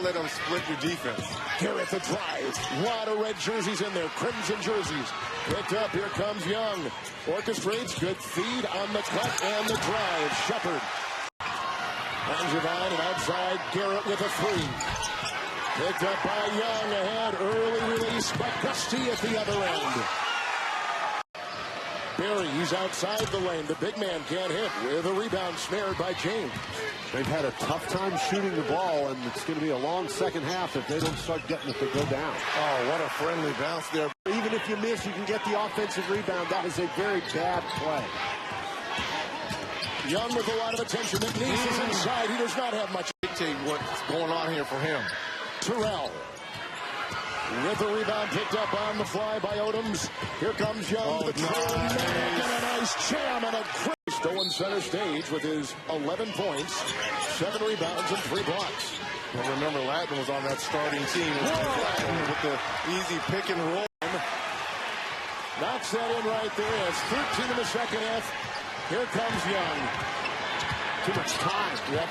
Let them split your defense. Here at the drive. A lot of red jerseys in there. Crimson jerseys. Picked up. Here comes Young. Orchestrates. Good feed on the cut and the drive. Shepard. Angevine and outside. Garrett with a three. Picked up by Young. Ahead. Early release. But Gusty at the other end. Barry, he's outside the lane. The big man can't hit with a rebound snared by James. They've had a tough time shooting the ball, and it's going to be a long second half if they don't start getting it to go down. Oh, what a friendly bounce there. Even if you miss, you can get the offensive rebound. That is a very bad play. Young with a lot of attention. McNeese is inside. He does not have much. Dictate what's going on here for him. Terrell. With the rebound picked up on the fly by Odoms. Here comes Young. The trailing man. And a nice jam and a great. Stolen center stage with his 11 points, 7 rebounds, and 3 blocks. Well, remember, Latin was on that starting team with the easy pick and roll. Knocks that in right there. It's 13 in the second half. Here comes Young. Too much time. Yep.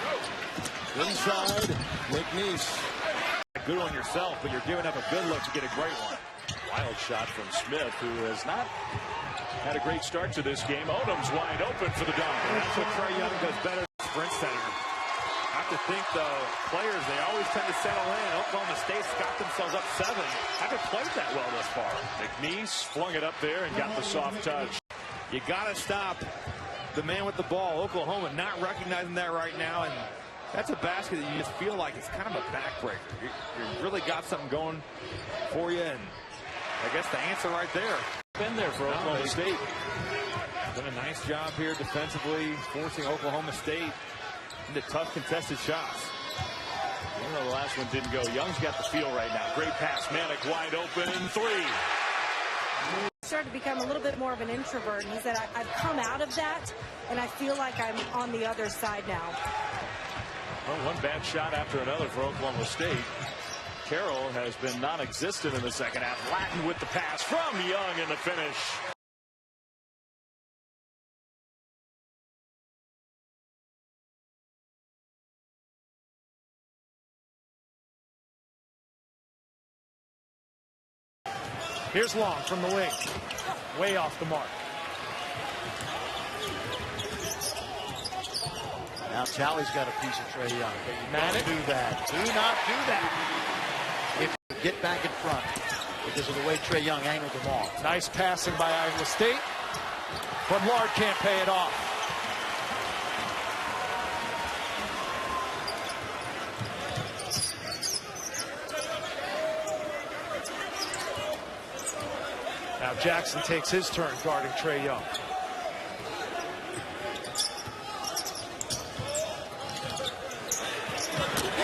Inside, McNeese. Good on yourself, but you're giving up a good look to get a great one. Wild shot from Smith, who has not had a great start to this game. Odom's wide open for the dunk. That's what Trae Young does better. Sprint center. I have to think, though, players, they always tend to settle in. Oklahoma State's got themselves up 7. Haven't played that well thus far. McNeese flung it up there and got the soft touch. You got to stop the man with the ball. Oklahoma not recognizing that right now, and that's a basket that you just feel like it's kind of a backbreaker. You really got something going for you, and I guess the answer right there. Been there for Oklahoma State. Done a nice job here defensively, forcing Oklahoma State into tough contested shots. I know the last one didn't go. Young's got the feel right now. Great pass. Malik wide open and 3. Started to become a little bit more of an introvert. He said, I've come out of that, and I feel like I'm on the other side now. Well, one bad shot after another for Oklahoma State. Carroll has been non-existent in the second half. Latin with the pass from Young in the finish. Here's Long from the wing. Way off the mark. Now Tally's got a piece of Trae Young. Manic. Do that. Do not do that. If you get back in front because of the way Trae Young angled the ball. Nice passing by Iowa State, but Lard can't pay it off. Now Jackson takes his turn guarding Trae Young.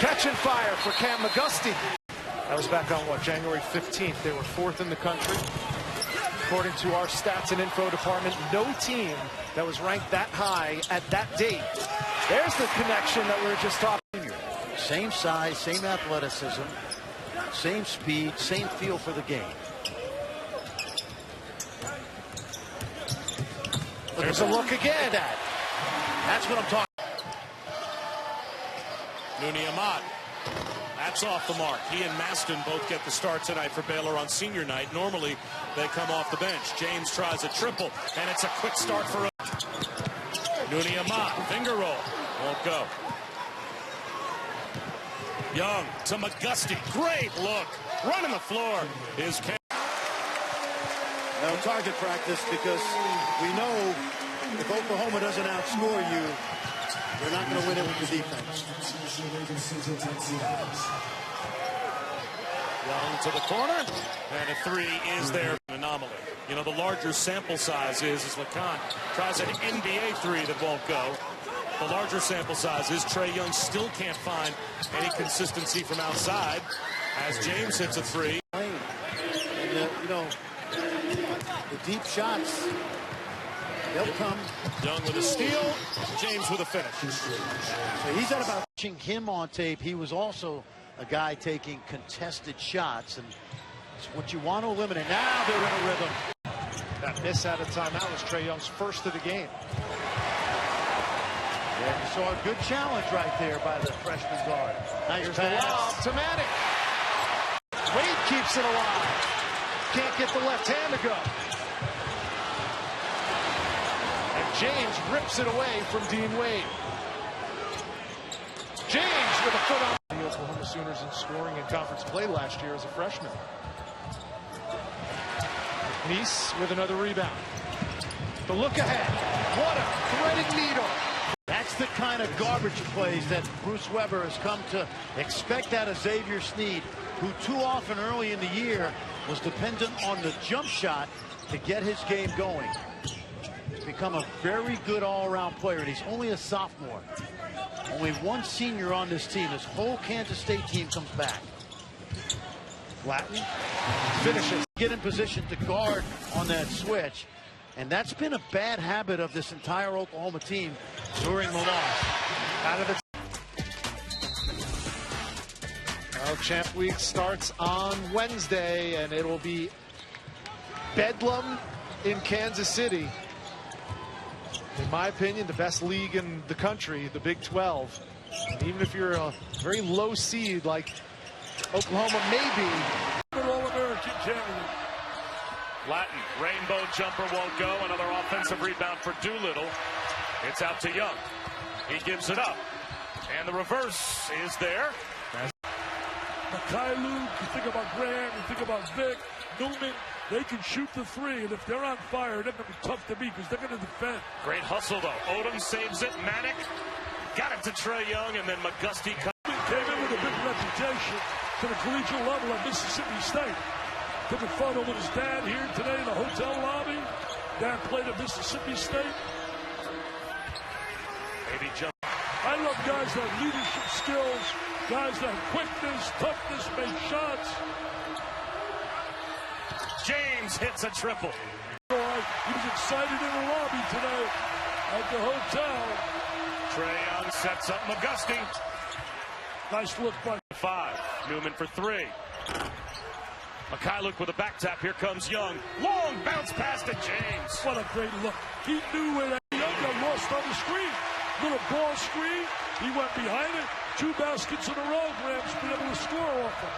Catch and fire for Cam McGusty. That was back on, what, January 15th. They were 4th in the country. According to our stats and info department, no team that was ranked that high at that date. There's the connection that we were just talking about. Same size, same athleticism, same speed, same feel for the game. There's a look again. That's what I'm talking about. Nooney Ahmad. That's off the mark. He and Maston both get the start tonight for Baylor on senior night. Normally, they come off the bench. James tries a triple, and it's a quick start for Nooney Ahmad. Finger roll. Won't go. Young to McGusty. Great look. Running the floor is Cam. Now target practice, because we know if Oklahoma doesn't outscore you, they're not going to win it with the defense. Young to the corner, and a 3 is there. Anomaly. You know, the larger sample size is Lacan tries an NBA 3 that won't go. The larger sample size is Trae Young still can't find any consistency from outside as James hits a 3. And, you know, the deep shots, they'll come. Young with a steal, James with a finish. So he's at about. Watching him on tape, he was also a guy taking contested shots, and it's what you want to eliminate. Now they're in a rhythm. That miss out of time, that was Trae Young's first of the game. And you saw a good challenge right there by the freshman guard. Nice Here's the lob pass. to Manic. Wade keeps it alive. Can't get the left hand to go. And James rips it away from Dean Wade. James with a foot on the Oklahoma Sooners in scoring in conference play last year as a freshman. Nice with another rebound. The look ahead. What a threaded needle. That's the kind of garbage plays that Bruce Weber has come to expect out of Xavier Sneed, who too often early in the year was dependent on the jump shot to get his game going. He's become a very good all-around player, and he's only a sophomore. Only one senior on this team. This whole Kansas State team comes back. Latin finishes. Get in position to guard on that switch. And that's been a bad habit of this entire Oklahoma team during the loss. Out of the well, Champ Week starts on Wednesday, and it'll be bedlam in Kansas City. In my opinion, the best league in the country, the Big 12. And even if you're a very low seed like Oklahoma may be. All-American candidate. Latin, rainbow jumper won't go. Another offensive rebound for Doolittle. It's out to Young. He gives it up. And the reverse is there. Mikhailuk, you think about Graham, you think about Vic, Newman, they can shoot the three, and if they're on fire, they're going to be tough to beat because they're going to defend. Great hustle, though. Odom saves it. Manic got it to Trae Young, and then McGusty came in with a big reputation to the collegiate level at Mississippi State. Took a photo with his dad here today in the hotel lobby. Dad played at Mississippi State. Maybe jump. I love guys that have leadership skills, guys that have quickness, toughness, make shots. James hits a triple. He was excited in the lobby today at the hotel. Trae Young sets up McGusty. Nice look by 5. Newman for 3. Mikhailuk with a back tap. Here comes Young. Long bounce pass to James. What a great look. He knew where that Young got lost on the screen. Little ball screen. He went behind it. 2 baskets in a row. Graham's been able to score off him.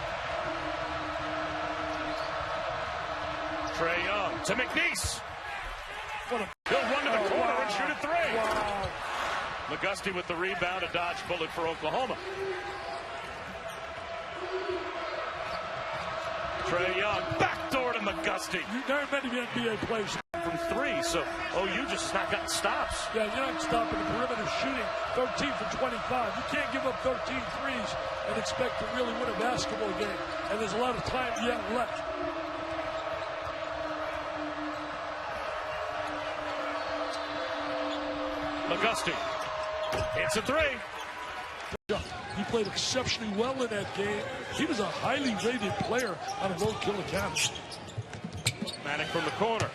Trae Young to McNeese. He'll run to the corner and shoot a 3. Wow. McGusty with the rebound. A dodge bullet for Oklahoma. Trae Young, backdoor to McGusty. There are many NBA players from 3, so OU just not gotten stops. Yeah, you're not stopping the perimeter shooting. 13 for 25. You can't give up 13 threes and expect to really win a basketball game. And there's a lot of time yet left. McGusty. It's a 3. He played exceptionally well in that game. He was a highly rated player on a Roadkill Academy. Manic from the corner.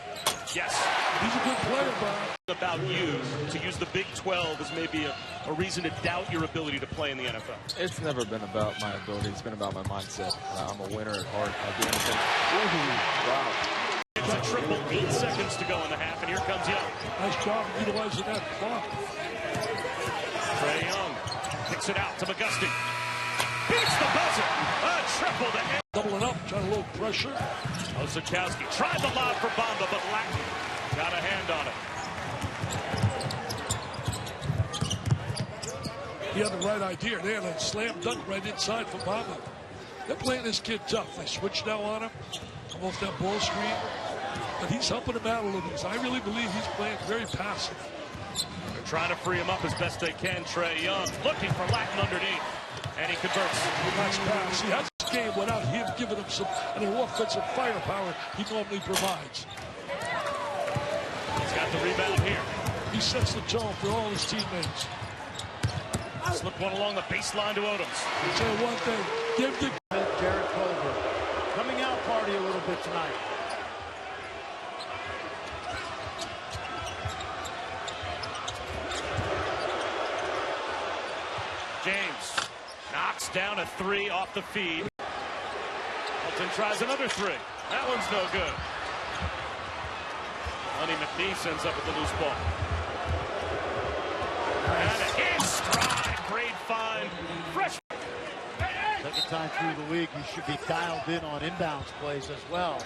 Yes. He's a good player, Bob. About you to use the Big 12 as maybe a reason to doubt your ability to play in the NFL. It's never been about my ability. It's been about my mindset. I'm a winner at heart. I'll do anything. Wow. It's a triple. 8 seconds to go in the half, and here comes Young. Nice job utilizing that clock. Trae Young kicks it out to McGusty. Beats the buzzer. A triple to him. Doubling up, trying a little pressure. Osakowski tried the lob for Bamba, but Latin got a hand on it. He had the right idea there. That slam dunk right inside for Bamba. They're playing this kid tough. They switch now on him. Come off that ball screen. But he's helping him out a little bit. I really believe he's playing very passive. They're trying to free him up as best they can. Trae Young looking for Latin underneath. And he converts. Nice pass. He has this game without him giving him some an offensive firepower he normally provides. He's got the rebound here. He sets the tone for all his teammates. Slip one along the baseline to Odoms. I'll tell you one thing. Give the Derek Culver coming out party a little bit tonight. James knocks down a 3 off the feed. Elton tries another 3. That one's no good. Lenny McNeese ends up with the loose ball. And a hit. find freshman. Second time through the league, he should be dialed in on inbounds plays as well.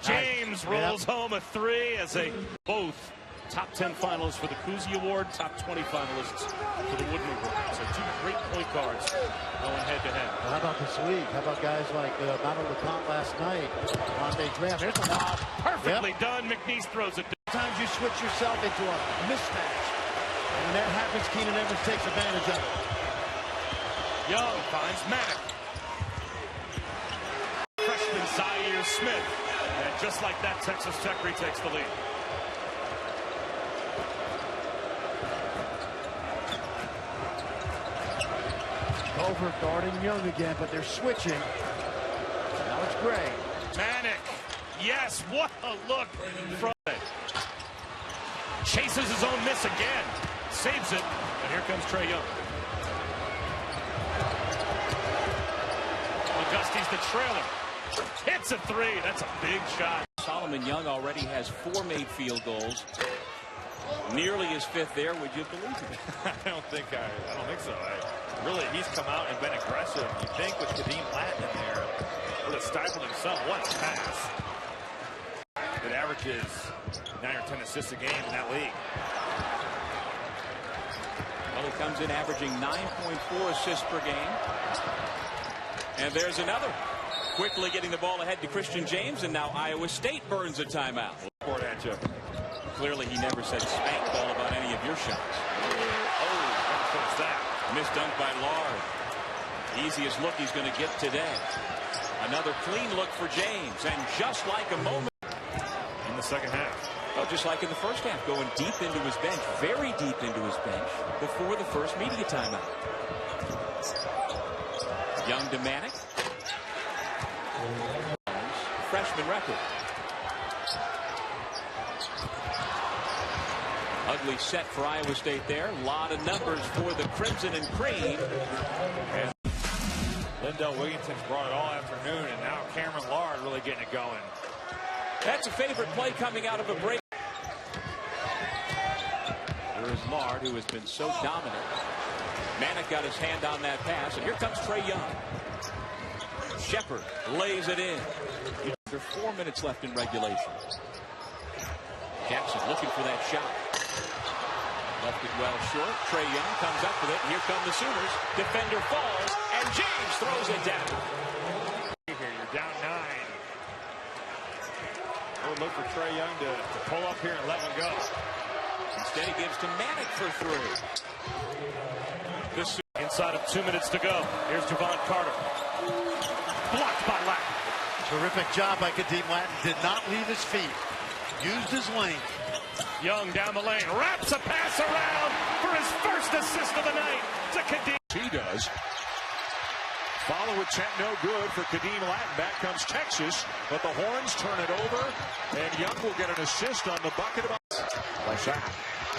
James rolls home a three as they both top 10 finalists for the Cousy Award, top 20 finalists for the Woodley Award. So two great point guards going head to head. Well, how about this week? How about guys like Mano LeConte last night? Monte Graham. Here's a lob. Perfectly done. McNeese throws it. Sometimes you switch yourself into a mismatch. And when that happens, Keenan Evans takes advantage of it. Young finds Manick. Freshman Zaire Smith. And just like that, Texas Tech retakes the lead. Over guarding Young again, but they're switching. Now it's Gray. Manick. Yes, what a look from chases his own miss again. Saves it. And here comes Trae Young. Augusti's the trailer. Hits a three. That's a big shot. Solomon Young already has 4 made field goals. Nearly his 5th there. Would you believe it? I don't think so. Really, he's come out and been aggressive. You think with Kadeem Latin in there, would have stifled him some. What a pass. It averages 9 or 10 assists a game in that league. Well, he comes in averaging 9.4 assists per game. And there's another. Quickly getting the ball ahead to Christian James, and now Iowa State burns a timeout. Report at you. Clearly, he never said spank ball about any of your shots. Oh, what's that? Missed dunk by Lard. Easiest look he's going to get today. Another clean look for James, and just like a moment in the second half. Oh, just like in the first half, going deep into his bench, very deep into his bench before the first media timeout. Young to Manick. Freshman record. Ugly set for Iowa State there. A lot of numbers for the Crimson and Cream. And Lindell Wigginton's brought it all afternoon, and now Cameron Lard really getting it going. That's a favorite play coming out of a break. There is Lard, who has been so dominant. Manick got his hand on that pass, and here comes Trae Young. Shepard lays it in. There's 4 minutes left in regulation. Jackson looking for that shot. Left it well short. Trae Young comes up with it. Here come the Sooners. Defender falls, and James throws it down. Here, you're down 9. We'll look for Trae Young to pull up here and let him go. Instead, he gives to Manick for 3. This inside of 2 minutes to go. Here's Javon Carter. Blocked by Latin. Terrific job by Kadeem Latin. Did not leave his feet. Used his length. Young down the lane. Wraps a pass around for his first assist of the night to Kadeem. He does. Follow attempt no good for Kadeem Latin. Back comes Texas, but the Horns turn it over, and Young will get an assist on the bucket by Shaq.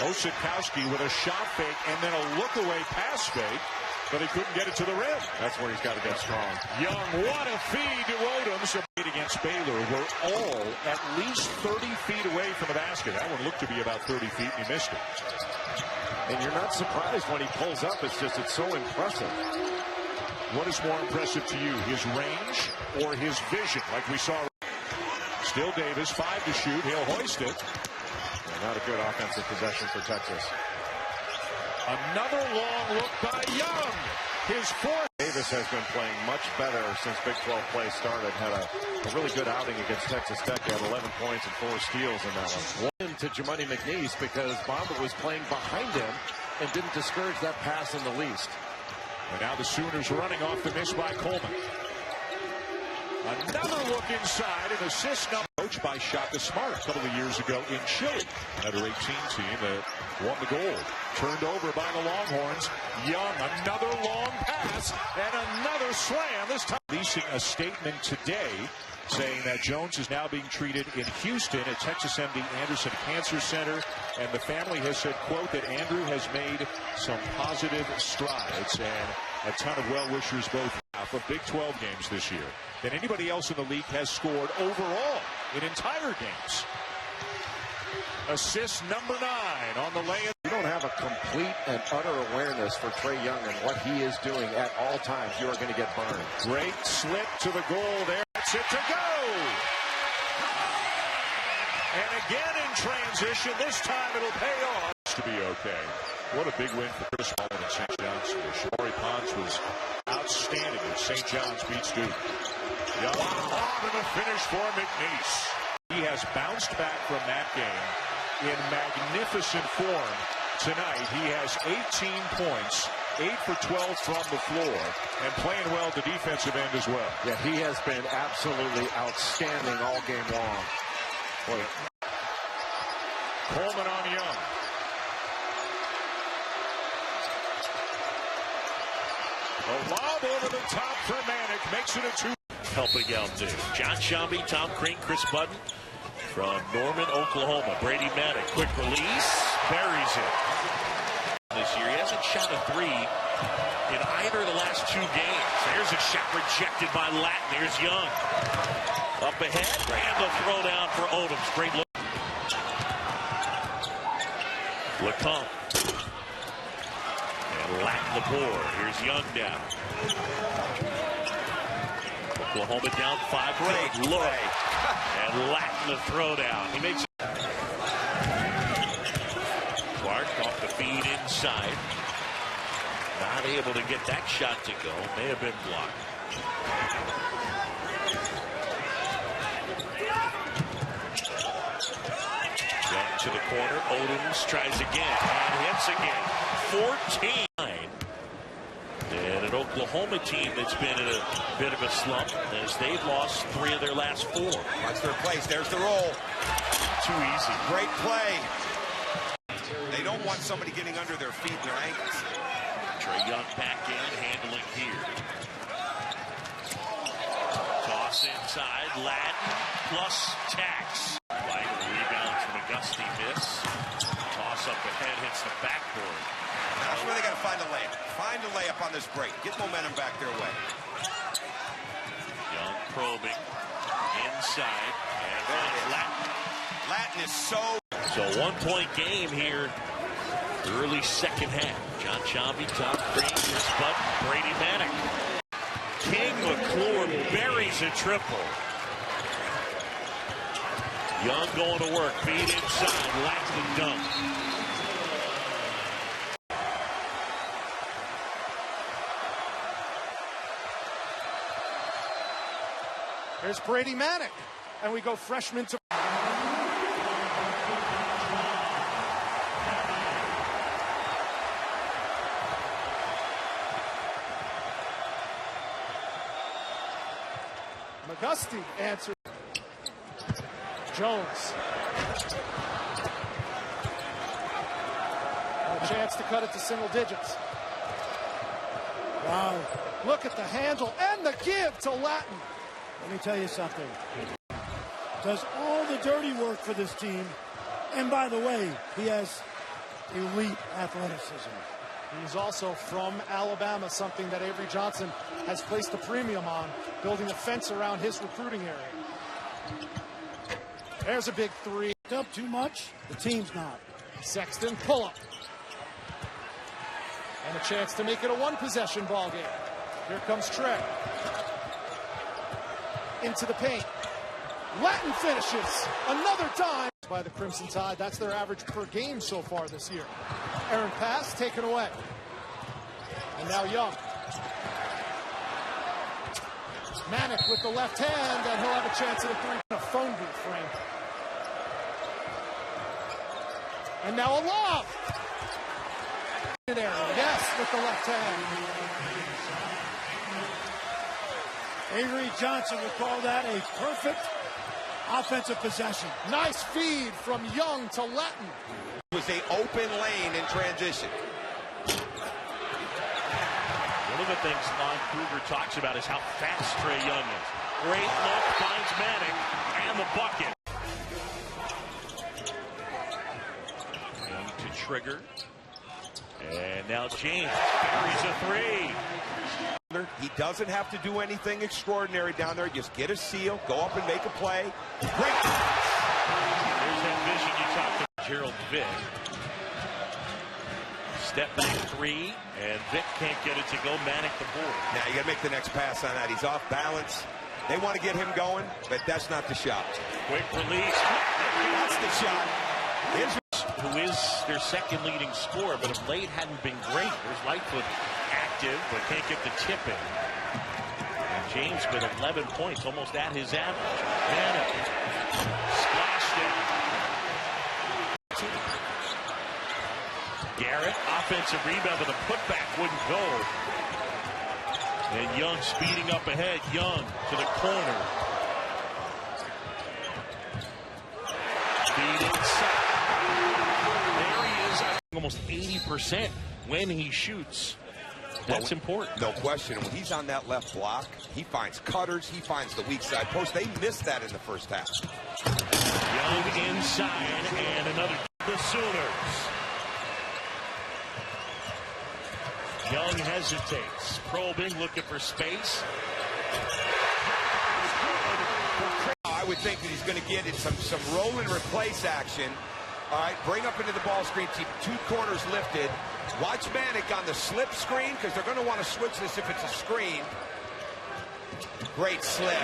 Osikowski with a shot fake and then a look-away pass fake, but he couldn't get it to the rim. That's where he's got to get strong. Young, what a feed to Odoms. Against Baylor, we're all at least 30 feet away from the basket. That one looked to be about 30 feet, and he missed it. And you're not surprised when he pulls up. It's so impressive. What is more impressive to you, his range or his vision, like we saw? Still Davis, 5 to shoot. He'll hoist it. Not a good offensive possession for Texas. Another long look by Young. His 4th. Davis has been playing much better since Big 12 play started. Had a really good outing against Texas Tech. He had 11 points and 4 steals in that one. One to Jamoni McNeese because Bamba was playing behind him and didn't discourage that pass in the least. And now the Sooners running off the miss by Coleman. Another look inside, an assist number. Coached by Shaka Smart a couple of years ago in Chile. Another 18 team that won the gold. Turned over by the Longhorns. Young, another long pass, and another slam. This time releasing a statement today saying that Jones is now being treated in Houston at Texas MD Anderson Cancer Center. And the family has said, quote, that Andrew has made some positive strides, and a ton of well-wishers both half of Big 12 games this year than anybody else in the league has scored overall in entire games. Assist number 9 on the lay-in. don't have a complete and utter awareness for Trae Young and what he is doing at all times, you are going to get burned. Great slip to the goal there. That's it to go. And again in transition. This time it'll pay off. To be okay. What a big win for Chris Paul and St. John's. Shamorie Ponds was outstanding as St. John's beats Duke. Young and a finish for McNeese. He has bounced back from that game in magnificent form tonight. He has 18 points, 8 for 12 from the floor, and playing well the defensive end as well. Yeah, he has been absolutely outstanding all game long. Boy. Coleman on Young. A lob over the top for Manick makes it a 2. Helping out there. John Shambi, Tom Crane, Chris Budden from Norman, Oklahoma. Brady Manick, quick release, buries it. This year, he hasn't shot a 3 in either of the last 2 games. There's a shot rejected by Latin. There's Young. Up ahead, and the throw down for Odoms. Great look. Lecomte. And Latin the board. Here's Young down. Oklahoma down 5. Great look. And Latin the throw down. He makes it. Clark off the feed inside. Not able to get that shot to go. May have been blocked. Young to the corner. Odoms tries again and hits again. 14. And an Oklahoma team that's been in a bit of a slump as they've lost 3 of their last 4. Watch their place. There's the roll. Too easy. Great play. They don't want somebody getting under their feet and their ankles. Trae Young back in, handling here. Toss inside. Latin plus Tax. Light rebound from Auguste miss. Toss up ahead, hits the backboard. That's where they got to find a layup. Find a layup on this break. Get momentum back their way. Young probing inside, and there's Latin. Latin is so 1-point game here. Early second half. John Shambi, Tom Crane, Chris Budden, Brady Manick. King McClure buries a triple. Young going to work. Feed inside. Latin dunk. Here's Brady Manick. And we go freshman to... Auguste answers. Jones. And a chance to cut it to single digits. Wow. Look at the handle and the give to Latin. Let me tell you something. Does all the dirty work for this team. And by the way, he has elite athleticism. He's also from Alabama, something that Avery Johnson has placed a premium on, building a fence around his recruiting area. There's a big 3. Up too much, the team's not. Sexton, pull up. And a chance to make it a 1-possession ball game. Here comes Trae. Into the paint. Latin finishes. Another dime by the Crimson Tide. That's their average per game so far this year. Aaron pass taken away. And now Young. Manick with the left hand, and he'll have a chance at a 3. A phone booth frame. And now a lob. Yes, with the left hand. Avery Johnson would call that a perfect offensive possession. Nice feed from Young to Latin. It was an open lane in transition. One of the things Lon Kruger talks about is how fast Trae Young is. Great look, finds Manick, and the bucket. Young to trigger. And now James buries a 3. He doesn't have to do anything extraordinary down there. Just get a seal, go up and make a play. Great pass. There's that vision you talked about, Gerald Vick. Step back three, and Vic can't get it to go. Manic the board. Now you got to make the next pass on that. He's off balance. They want to get him going, but that's not the shot. Quick release. That's the shot. Who is their second leading scorer, but of late hadn't been great. There's Lightfoot active, but can't get the tip in. And James with 11 points, almost at his average. Manic splashed it. Garrett, offensive rebound, but the putback wouldn't go. And Young speeding up ahead. Young to the corner. Feed inside. There he is. Almost 80% when he shoots. That's important. No question. When he's on that left block, he finds cutters. He finds the weak side post. They missed that in the first half. Young inside and another. The Sooners. Young hesitates, probing, looking for space. I would think that he's going to get in some roll and replace action. All right, bring up into the ball screen, keep two corners lifted. Watch Manic on the slip screen because they're going to want to switch this if it's a screen. Great slip.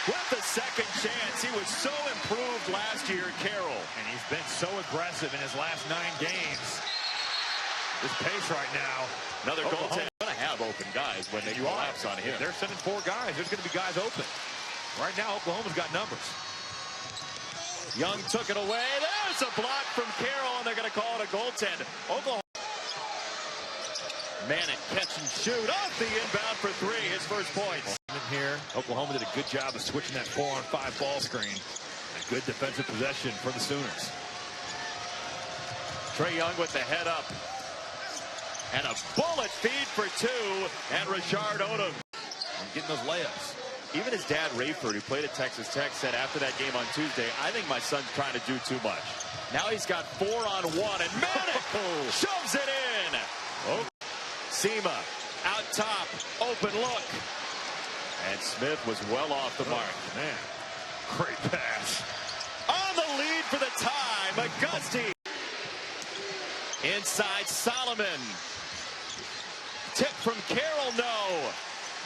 With the second chance, he was so improved last year, Carroll. And he's been so aggressive in his last 9 games. His pace right now. Another goaltender. Going to have open guys when they collapse on him. They're sending 4 guys. There's going to be guys open. Right now, Oklahoma's got numbers. Young took it away. There's a block from Carroll, and they're going to call it a goaltend. Oklahoma. Manic catch and shoot off the inbound for 3. His first points. Here, Oklahoma did a good job of switching that 4-on-5 ball screen. A good defensive possession for the Sooners. Trae Young with the head up. And a bullet feed for 2. And Rashard Odom. Getting those layups. Even his dad, Rayford, who played at Texas Tech, said after that game on Tuesday, I think my son's trying to do too much. Now he's got 4-on-1, and Manic shoves it in. Oh. Sema out top, open look. And Smith was well off the mark. Man, great pass. On the lead for the tie, McGusty. Inside Solomon. Tip from Carroll, no.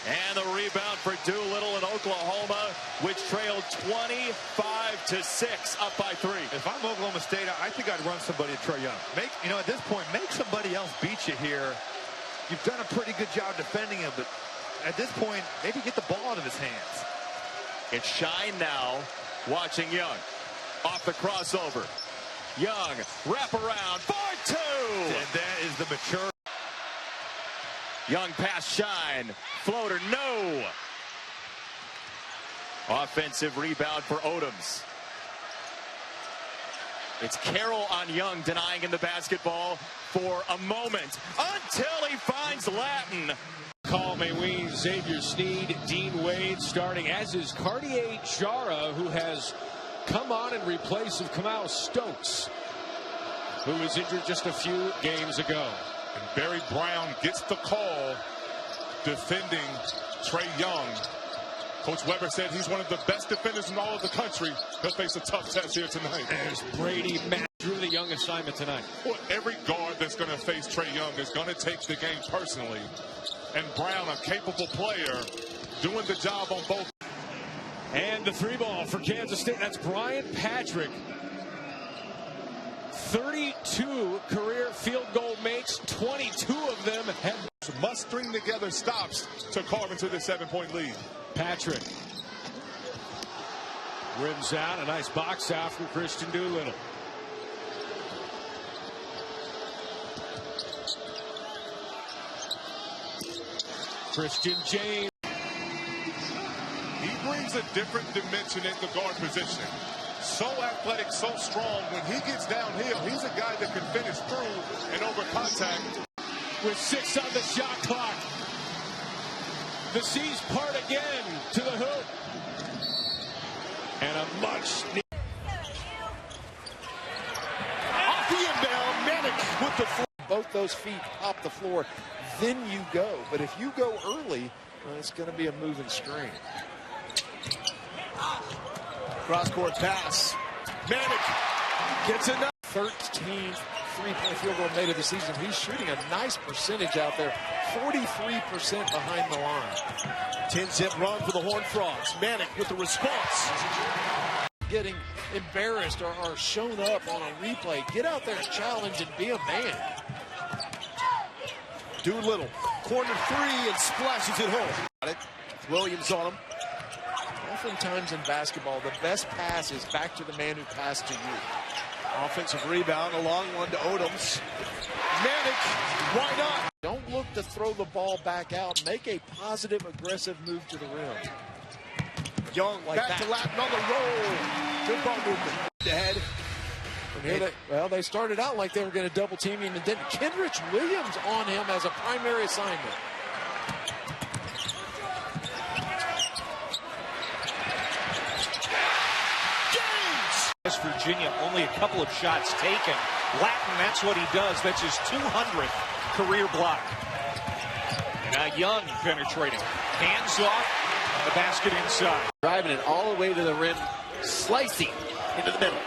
And the rebound for Doolittle in Oklahoma, which trailed 25-6, up by 3. If I'm Oklahoma State, I think I'd run somebody at Trae Young. At this point, make somebody else beat you here. You've done a pretty good job defending him, but at this point, maybe get the ball out of his hands. It's Shine now, watching Young. Off the crossover. Young, wrap around, for 2! And that is the mature. Young pass Shine. Floater, no. Offensive rebound for Odoms. It's Carroll on Young, denying him the basketball for a moment until he finds Latin. Call Mayween, Xavier Sneed, Dean Wade starting, as is Cartier Jara, who has come on in replace of Kamau Stokes, who was injured just a few games ago. And Barry Brown gets the call defending Trae Young. Coach Weber said he's one of the best defenders in all of the country. He'll face a tough test here tonight. There's Brady Matt drew the Young assignment tonight. Well, every guard that's going to face Trae Young is going to take the game personally. And Brown, a capable player, doing the job on both. And the 3-ball for Kansas State. That's Brian Patrick. 32 career field goal makes. 22 of them have must string together stops to carve into the 7-point lead. Patrick rims out. A nice box out from Christian Doolittle. Christian James. He brings a different dimension at the guard position. So athletic, so strong. When he gets downhill, he's a guy that can finish through and over contact. With 6 on the shot clock. The seas part again to the hoop. And a much Off the inbound, Manic with the floor. Both those feet off the floor, then you go. But if you go early, well, it's going to be a moving screen. Cross-court pass. Manick gets enough. 13th three-point field goal made of the season. He's shooting a nice percentage out there. 43% behind the line. 10-zip run for the Horned Frogs. Manick with the response. Getting embarrassed or shown up on a replay. Get out there and challenge and be a man. Doolittle, corner three, and splashes it home. Got it. Williams on him. Oftentimes in basketball, the best pass is back to the man who passed to you. Offensive rebound, a long one to Odoms. Manick, why not? Don't look to throw the ball back out. Make a positive, aggressive move to the rim. Young like back that. to Latin on the roll. Good ball movement. Ahead. And here they started out like they were going to double team him, and then Kenrich Williams on him as a primary assignment. West Virginia, only a couple of shots taken. Latin, that's what he does. That's his 200th career block. Now Young penetrating. Hands off, the basket inside. Driving it all the way to the rim, slicing into the middle.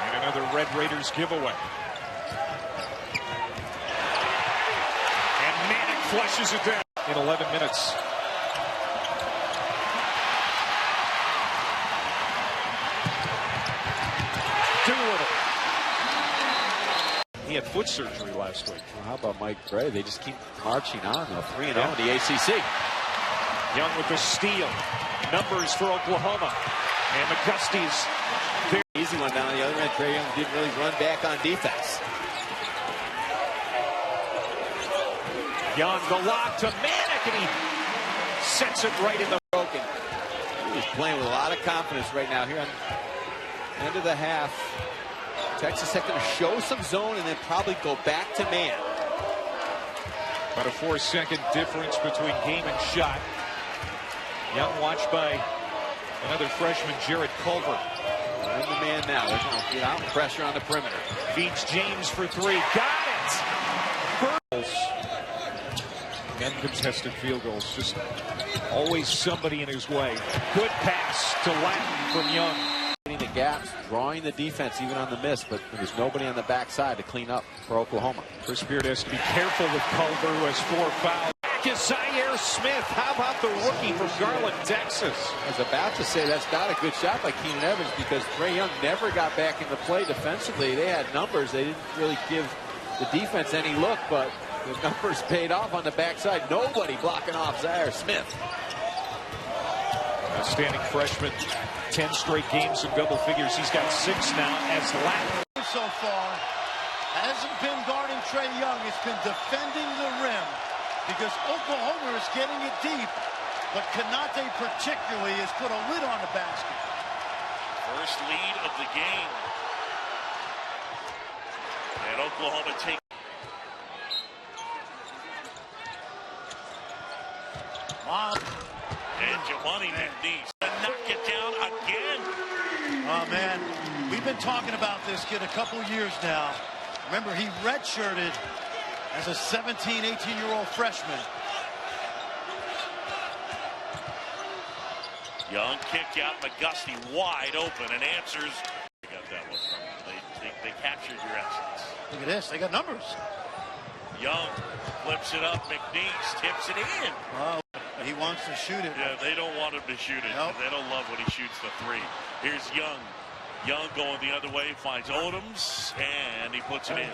And another Red Raiders giveaway. And Manick flushes it down in 11 minutes. Doolittle. He had foot surgery last week. Well, how about Mike Trae? They just keep marching on, though. 3-0 in the ACC. Young with the steal. Numbers for Oklahoma. And McGusty's very easy one down the other end. Trae Young didn't really run back on defense. Young, the lock to Manick, and he sets it right in the broken. He's playing with a lot of confidence right now here on the end of the half. Texas Tech going to show some zone and then probably go back to man. About a 4-second difference between game and shot. Young watched by another freshman, Jared Culver. They're in the man now. They're going to get out, pressure on the perimeter. Feeds James for three. Got it! Burles. Uncontested field goals. Just always somebody in his way. Good pass to Latin from Young. The gaps, drawing the defense even on the miss, but there's nobody on the backside to clean up for Oklahoma. Chris Beard has to be careful with Culver, who has 4 fouls. Back is Zaire Smith. How about the rookie from Garland, Texas? I was about to say that's not a good shot by Keenan Evans because Trae Young never got back into play defensively. They had numbers. They didn't really give the defense any look, but the numbers paid off on the backside. Nobody blocking off Zaire Smith. Outstanding freshman. 10 straight games in double figures. He's got 6 now as Latin. So far hasn't been guarding Trae Young. It's been defending the rim because Oklahoma is getting it deep, but Konate particularly has put a lid on the basket. First lead of the game. And Oklahoma takes. Wow. And Jemani McNeese knock it down again. Oh, man. We've been talking about this kid a couple years now. Remember, he redshirted as a 17, 18-year-old freshman. Young kick out, McGusty wide open and answers. They got that one from him. They captured your essence. Look at this. They got numbers. Young flips it up. McNeese tips it in. Oh, he wants to shoot it. Yeah, they don't want him to shoot it. Nope. They don't love when he shoots the three. Here's Young. Young going the other way, finds Odoms, and he puts it in.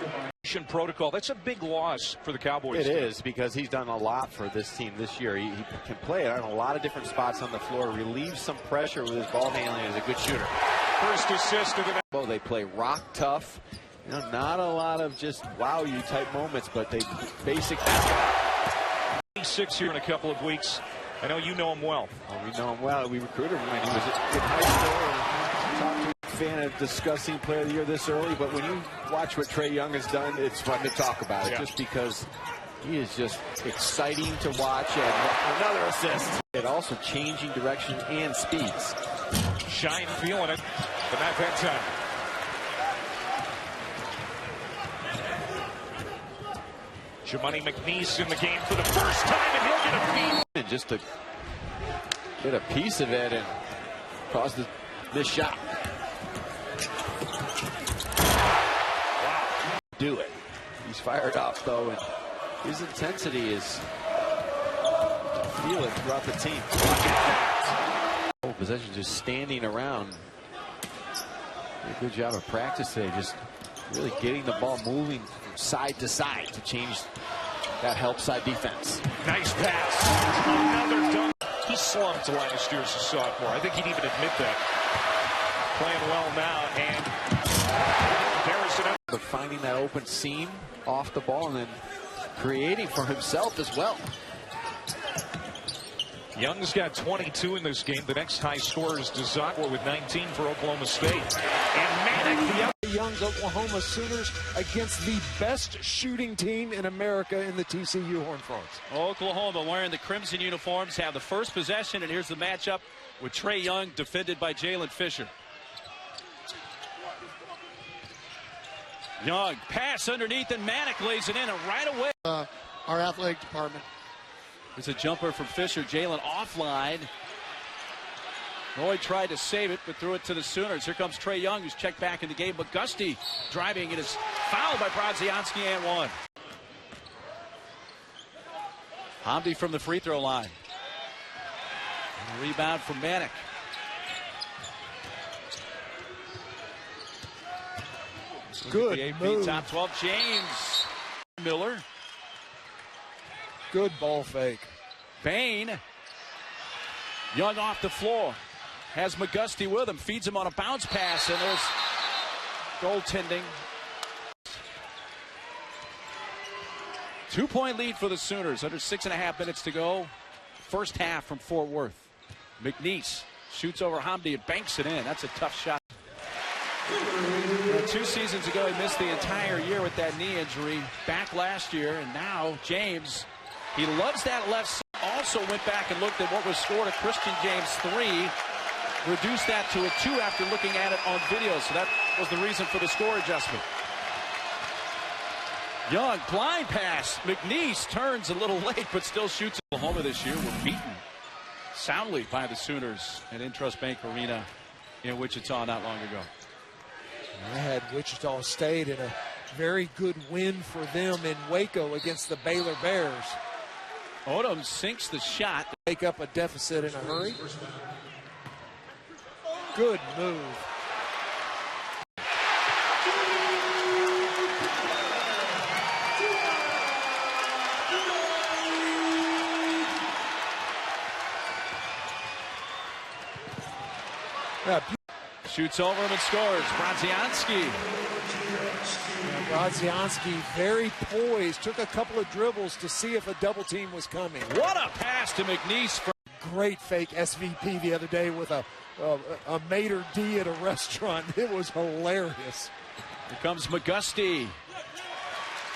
Protocol. That's a big loss for the Cowboys. It is because he's done a lot for this team this year. He can play it on a lot of different spots on the floor, relieves some pressure with his ball handling as a good shooter. First assist of the night. They play rock tough. You know, not a lot of just wow you type moments, but they basic. 6 here in a couple of weeks. I know you know him well. Oh, we know him well. We recruited him when he was in high school. And talked to a fan of discussing player of the year this early, but when you watch what Trae Young has done, it's fun to talk about it just because he is just exciting to watch. And another assist. And also changing direction and speeds. Shine feeling it, but not that time. Jemani McNeese in the game for the first time, and he'll get a beat. And just to get a piece of it and cause this shot. Do it. He's fired up, though, and his intensity is feel it throughout the team. Possession just standing around. Did a good job of practice today, just really getting the ball moving from side to side to change that help side defense. Nice pass. Another dunk. He slumped last year as a sophomore. I think he'd even admit that. Playing well now, and there's another. But finding that open seam off the ball and then creating for himself as well. Young's got 22 in this game. The next high scorer is Dzakwa with 19 for Oklahoma State. And Manick, the Young's Oklahoma Sooners against the best shooting team in America in the TCU Horned Frogs. Oklahoma wearing the crimson uniforms have the first possession, and here's the matchup with Trae Young defended by Jalen Fisher. Young pass underneath, and Manick lays it in, and right away. Our athletic department. There's a jumper from Fisher. Jalen offline. Roy tried to save it, but threw it to the Sooners. Here comes Trae Young, who's checked back in the game. McGusty driving. It is fouled by Brodzianski and one. Hamdi from the free throw line. And a rebound from Manick. Good the AP move. Top 12. James Miller. Good ball fake. Bain. Young off the floor. Has McGusty with him. Feeds him on a bounce pass, and there's goaltending. 2-point lead for the Sooners. Under 6.5 minutes to go. First half from Fort Worth. McNeese shoots over Hamdi and banks it in. That's a tough shot. 2 seasons ago, he missed the entire year with that knee injury. Back last year, and now James, he loves that left side. Also went back and looked at what was scored a Christian James 3. Reduced that to a 2 after looking at it on video. So that was the reason for the score adjustment. Young, blind pass. McNeese turns a little late, but still shoots. Oklahoma this year were beaten soundly by the Sooners at Intrust Bank Arena in Wichita not long ago. I had Wichita State in a very good win for them in Waco against the Baylor Bears. Odom sinks the shot. Make up a deficit in a hurry. Good move. Shoots over him and scores. Brodzianski. Brodzianski very poised. Took a couple of dribbles to see if a double team was coming. What a pass to McNeese. Great fake SVP the other day with a maitre d' at a restaurant. It was hilarious. Here comes McGusty.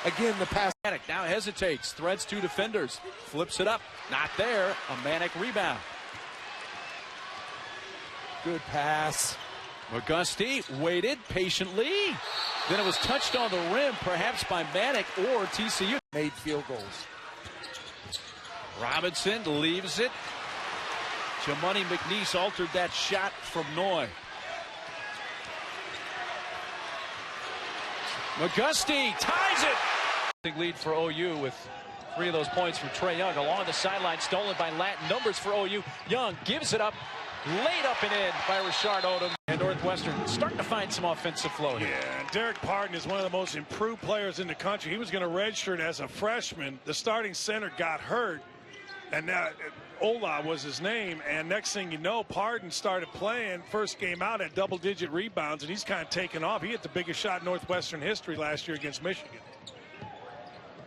Again, the pass. Now hesitates. Threads 2 defenders. Flips it up. Not there. A Manick rebound. Good pass. McGusty waited patiently. Then it was touched on the rim, perhaps by Manick or TCU. Made field goals. Robinson leaves it. Jamoni McNeese altered that shot from Noy. McGusty ties it. Big lead for OU with 3 of those points from Trae Young. Along the sideline, stolen by Latin. Numbers for OU. Young gives it up. Laid up and in by Rashard Odom. And Northwestern starting to find some offensive flow here. Yeah, and Derek Pardon is one of the most improved players in the country. He was going to redshirt as a freshman. The starting center got hurt, and now Ola was his name. And next thing you know, Pardon started playing. First game out at double-digit rebounds, and he's kind of taken off. He hit the biggest shot in Northwestern history last year against Michigan.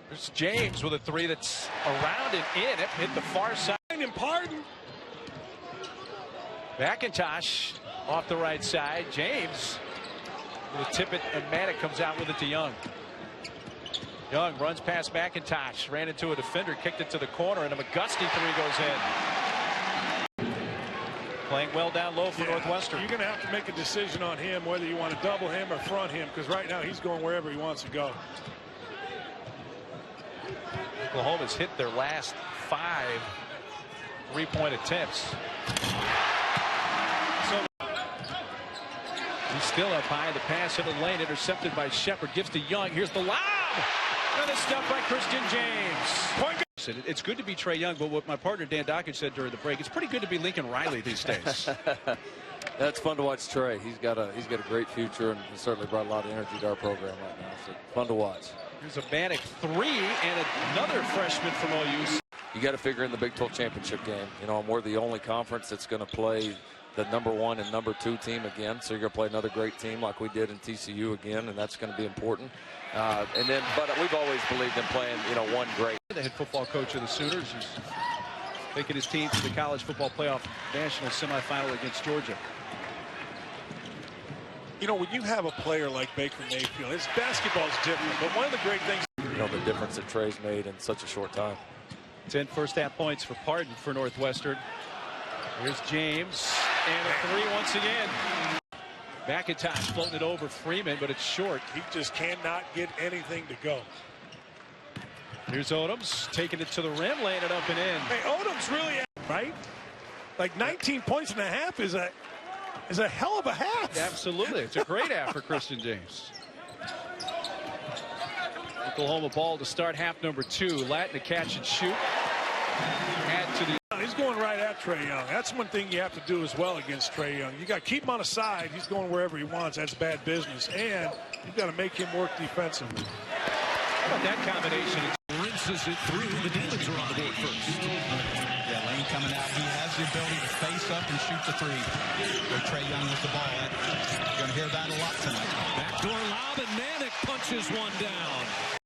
There's James with a 3 that's around and in. It hit the far side. And Pardon. McIntosh off the right side. James with a tip it, and Manick comes out with it to Young. Young runs past McIntosh, ran into a defender, kicked it to the corner, and a McGusty 3 goes in. Playing well down low for Northwestern. You're going to have to make a decision on him, whether you want to double him or front him, because right now he's going wherever he wants to go. Oklahoma's hit their last 5 3-point attempts. He's still up high. The pass in the lane, intercepted by Shepard. Gives to Young. Here's the lob. Another stop by Christian James. It's good to be Trae Young, but what my partner Dan Dockage said during the break, it's pretty good to be Lincoln Riley these days. That's fun to watch Trae. He's got a great future, and he certainly brought a lot of energy to our program right now. So fun to watch. Here's a Bannock 3 and another freshman from OU. You got to figure in the Big 12 championship game. You know, we're the only conference that's going to play the #1 and #2 team again. So you're going to play another great team like we did in TCU again, and that's going to be important. But we've always believed in playing, one great. The head football coach of the Sooners is taking his team to the college football playoff national semifinal against Georgia. When you have a player like Baker Mayfield, his basketball is different, but one of the great things. The difference that Trae's made in such a short time. 10 first-half points for Pardon for Northwestern. Here's James, and a 3 once again. McIntosh floating it over Freeman, but it's short. He just cannot get anything to go. Here's Odoms taking it to the rim, laying it up and in. Hey, Odoms really, right? Like 19 points and a half is a hell of a half. Absolutely. It's a great half for Christian James. Oklahoma ball to start half number 2. Latin to catch and shoot. Add to the. He's going right at Trae Young. That's one thing you have to do as well against Trae Young. You got to keep him on the side. He's going wherever he wants. That's bad business. And you've got to make him work defensively. How about that combination? Rinses it through. The Demons are on the board first. Yeah, Lane coming out. He has the ability to face up and shoot the 3. Where Trae Young with the ball. You're going to hear that a lot tonight. Backdoor lob, and Manick punches one down.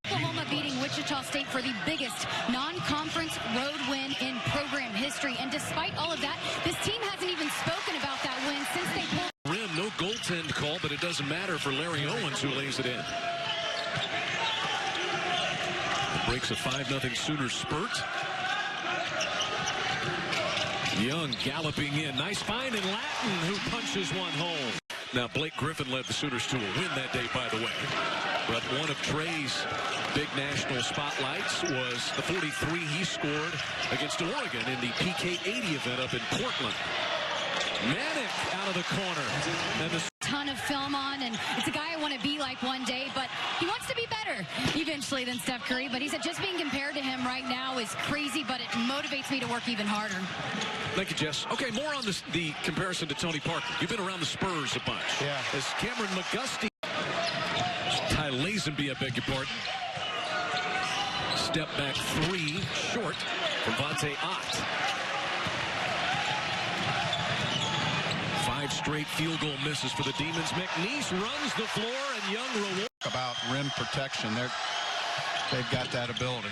Oklahoma beating Wichita State for the biggest non-conference road win in program history. And despite all of that, this team hasn't even spoken about that win since they pulled. Rim, no goaltend call, but it doesn't matter for Larry Owens, who lays it in. Breaks a 5-0 Sooners spurt. Young galloping in. Nice find in Latin, who punches one home. Now, Blake Griffin led the Sooners to a win that day, by the way. But one of Trae's big national spotlights was the 43 he scored against Oregon in the PK 80 event up in Portland. Manick out of the corner. And the ton of film on, and it's a guy I want to be like one day, but he wants to be better eventually than Steph Curry. But he said just being compared to him right now is crazy, but it motivates me to work even harder. Thank you, Jess. Okay, more on the comparison to Tony Parker. You've been around the Spurs a bunch. Yeah. As Cameron McGusty, Ty Lazenby, I beg your pardon. Step back 3, short from Vontae Ott. 5 straight field goal misses for the Demons. McNeese runs the floor, and Young reward. About rim protection, they've got that ability.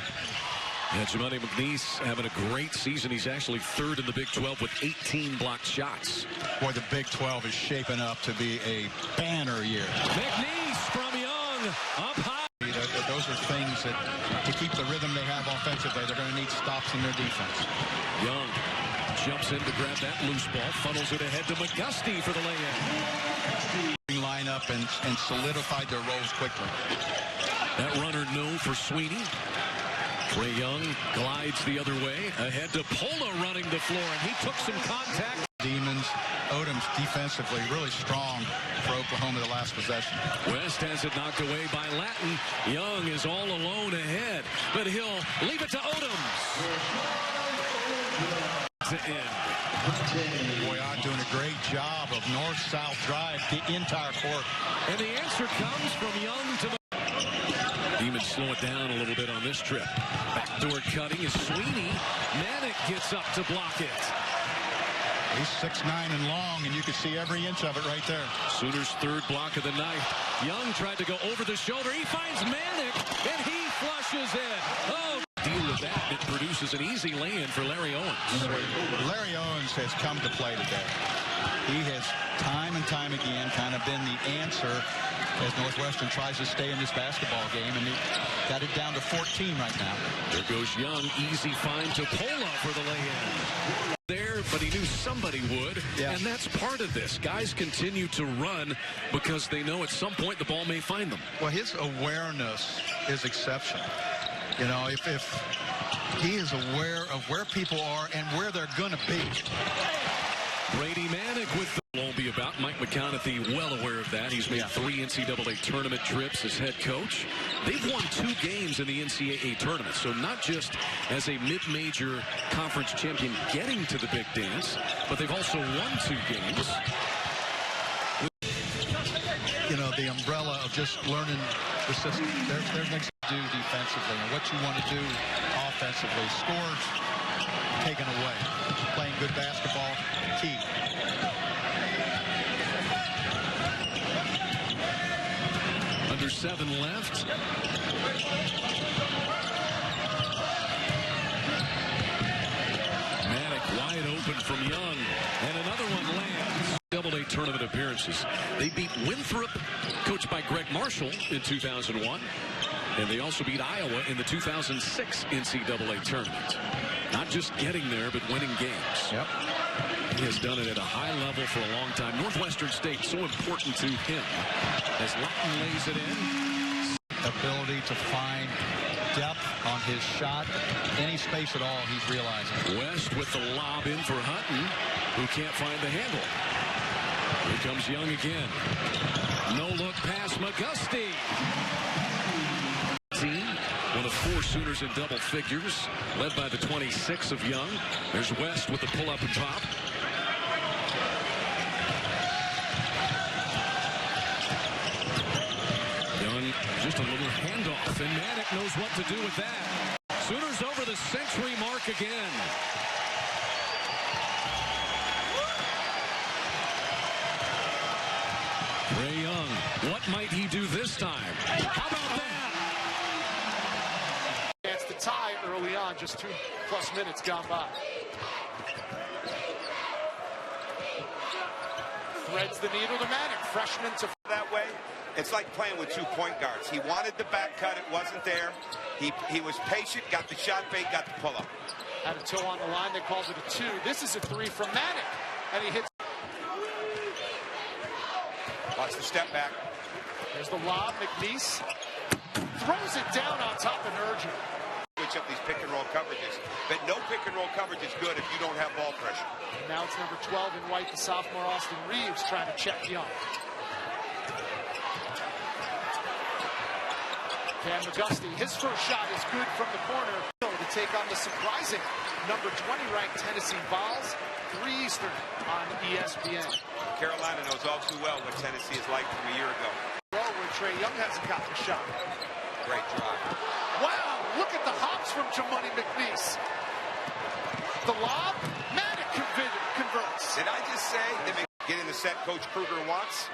Yeah, Jimani McNeese having a great season. He's actually 3rd in the Big 12 with 18 blocked shots. Boy, the Big 12 is shaping up to be a banner year. McNeese from Young, up high. Those are things that, to keep the rhythm they have offensively, they're going to need stops in their defense. Young jumps in to grab that loose ball, funnels it ahead to McGusty for the lay-in. Line up and solidified their roles quickly. That runner no for Sweeney. Trae Young glides the other way, ahead to Polo running the floor, and he took some contact. Demons, Odoms defensively really strong for Oklahoma the last possession. West has it knocked away by Latin. Young is all alone ahead, but he'll leave it to Odoms. To end. Boy, I'm doing a great job of north-south drive the entire court. And the answer comes from Young to the... Demons slow it down a little bit on this trip. Backdoor cutting is Sweeney. Manick gets up to block it. He's 6'9" and long, and you can see every inch of it right there. Sooners' 3rd block of the night. Young tried to go over the shoulder. He finds Manick, and he flushes it. Oh, deal with that. It produces an easy lay-in for Larry Owens. Larry Owens has come to play today. He has time and time again kind of been the answer as Northwestern tries to stay in this basketball game, and he got it down to 14 right now. There goes Young. Easy find to Pola for the lay-in. There, but he knew somebody would, and that's part of this. Guys continue to run because they know at some point the ball may find them. Well, his awareness is exceptional. You know, if he is aware of where people are and where they're going to be. Brady Manick with the won't be a about. Mike McConaughey well aware of that. He's made 3 NCAA tournament trips as head coach. They've won 2 games in the NCAA tournament, so not just as a mid-major conference champion getting to the big dance, but they've also won 2 games. You know, the umbrella of just learning the system. There's next to do defensively and what you want to do offensively. Scores taken away. Playing good basketball, key. Under 7 left. Manick wide open from Young, and another one lands. AA tournament appearances. They beat Winthrop, coached by Greg Marshall, in 2001. And they also beat Iowa in the 2006 NCAA tournament. Not just getting there, but winning games. Yep. He has done it at a high level for a long time. Northwestern State so important to him as Lawton lays it in. Ability to find depth on his shot. Any space at all, he's realizing. West with the lob in for Hutton, who can't find the handle. Here comes Young again. No look pass McGusty. One of 4 Sooners in double figures, led by the 26 of Young. There's West with the pull-up and top. Young, just a little handoff, and Manick knows what to do with that. Sooners over the century mark again. Trae Young, what might he do this time? How about that? Chance to tie early on, just 2+ minutes gone by. Threads the needle to Manick. Freshman to that way. It's like playing with 2 point guards. He wanted the back cut. It wasn't there. He was patient, got the shot bait, got the pull-up. Had a toe on the line. They called it a 2. This is a 3 from Manick. And he hits. Watch the step back. There's the lob. McNeese throws it down on top of Nurjan. Switch up these pick and roll coverages. But no pick and roll coverage is good if you don't have ball pressure. And now it's number 12 in white, the sophomore Austin Reeves trying to check Young. Cam McGusty, his first shot is good from the corner to take on the surprising number 20 ranked Tennessee Vols. 3 Eastern on ESPN. Carolina knows all too well what Tennessee is like from a year ago. Where Trae Young hasn't gotten a shot. Great drive. Wow, look at the hops from Jamoni McNeese. The lob, Manick converts. Did I just say they may get in the set Coach Kruger wants?